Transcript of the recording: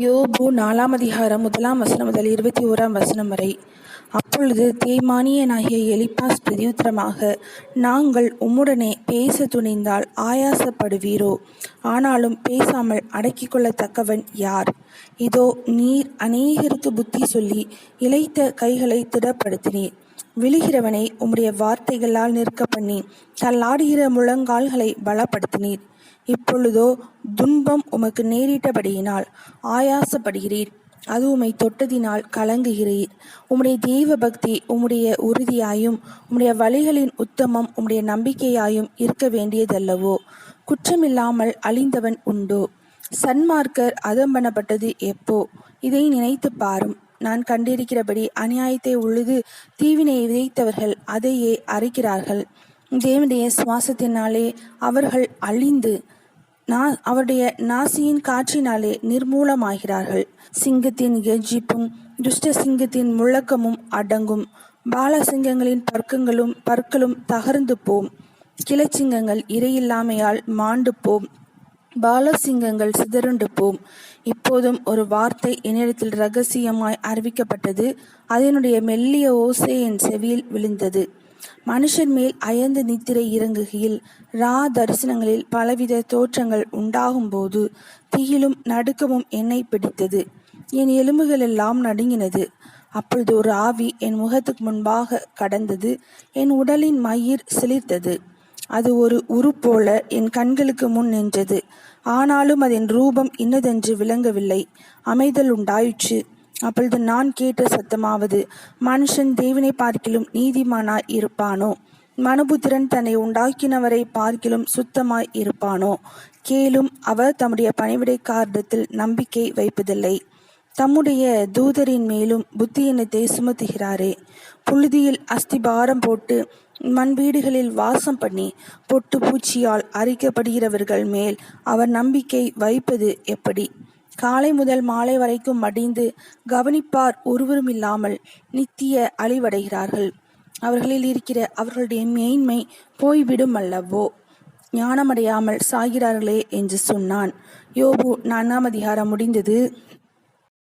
யோபு 4ஆம் அதிகாரம் 1ஆம் வசனம் முதல் 21ஆம் வசனம் வரை. அப்பொழுது தேமானியனாகிய எலிப்பாஸ் பிரதியுத்தரமாக, நாங்கள் உம்முடனே பேச துணிந்தால் ஆயாசப்படுவீரோ? ஆனாலும் பேசாமல் அடக்கிக் கொள்ளத்தக்கவன் யார்? இதோ நீர் அநேகருக்கு புத்தி சொல்லி இளைத்த கைகளை திடப்படுத்தினீர். விழுகிறவனை உம்முடைய வார்த்தைகளால் நிற்க பண்ணி தள்ளாடுகிற முழங்கால்களை பலப்படுத்தினீர். இப்பொழுதோ துன்பம் உமக்கு நேரிட்டபடியினால் ஆயாசப்படுகிறீர். அது உம்மை தொட்டதினால் கலங்குகிறீர். உம்முடைய தெய்வ பக்தி உம்முடைய உறுதியாயும் உம்முடைய வழிகளின் உத்தமம் உம்முடைய நம்பிக்கையாயும் இருக்க வேண்டியதல்லவோ? குற்றமில்லாமல் அழிந்தவன் உண்டோ? சன்மார்க்கர் அதம்பனப்பட்டது எப்போ? இதை நினைத்து பாரும். நான் கண்டிருக்கிறபடி அநியாயத்தை உழுது தீவினை விதைத்தவர்கள் அதையே அரைக்கிறார்கள். தேவனுடைய சுவாசத்தினாலே அவர்கள் அழிந்து அவருடைய நாசியின் காற்றினாலே நிர்மூலமாகிறார்கள். சிங்கத்தின் கெர்ச்சிப்பும் துஷ்ட சிங்கத்தின் முழக்கமும் அடங்கும். பாலசிங்கங்களின் பற்களும் தகர்ந்து போம். கிளச்சிங்கங்கள் இரையில்லாமையால் மாண்டு போம். பாலசிங்கங்கள் சிதறுண்டு போம். இப்போதும் ஒரு வார்த்தை என்னிடத்தில் இரகசியமாய் அறிவிக்கப்பட்டது. அதனுடைய மெல்லிய ஓசை என் செவியில் விழுந்தது. மனுஷன் மேல் அயர்ந்து நித்திரை இறங்குகையில் தரிசனங்களில் பலவித தோற்றங்கள் உண்டாகும் போது தீயிலும் நடுக்கமும் என்னை பிடித்தது. என் எலும்புகள் எல்லாம் நடுங்கினது. அப்பொழுது ஒரு ஆவி என் முகத்துக்கு முன்பாக கடந்தது. என் உடலின் மயிர் சிலிர்த்தது. அது ஒரு உருப்போல என் கண்களுக்கு முன் நின்றது. ஆனாலும் அதன் ரூபம் இன்னதென்று விளங்கவில்லை. அமைதல் உண்டாயிற்று. அப்பொழுது நான் கேட்ட சத்தமாவது, மனுஷன் தேவனை பார்க்கிலும் நீதிமானாய் இருப்பானோ? மனுபுத்திரன் தன்னை உண்டாக்கினவரை பார்க்கிலும் சுத்தமாய் இருப்பானோ? கேளும், அவர் தம்முடைய பணிவிடைக்காரிடத்தில் நம்பிக்கை வைப்பதில்லை. தம்முடைய தூதரின் மேலும் புத்தியினத்தை சுமத்துகிறாரே. புழுதியில் அஸ்திபாரம் போட்டு மண் வீடுகளில் வாசம் பண்ணி பொட்டு பூச்சியால் அரிக்கப்படுகிறவர்கள் மேல் அவர் நம்பிக்கை வைப்பது எப்படி? காலை முதல் மாலை வரைக்கும் மடிந்து கவனிப்பார் ஒருவரும் இல்லாமல் நித்திய அழிவடைகிறார்கள். அவர்களில் இருக்கிற அவர்களுடைய மேன்மை போய்விடும் அல்லவோ? ஞானமடையாமல் சாகிறார்களே என்று சொன்னான். யோபு 4ஆம் அதிகாரம் முடிந்தது.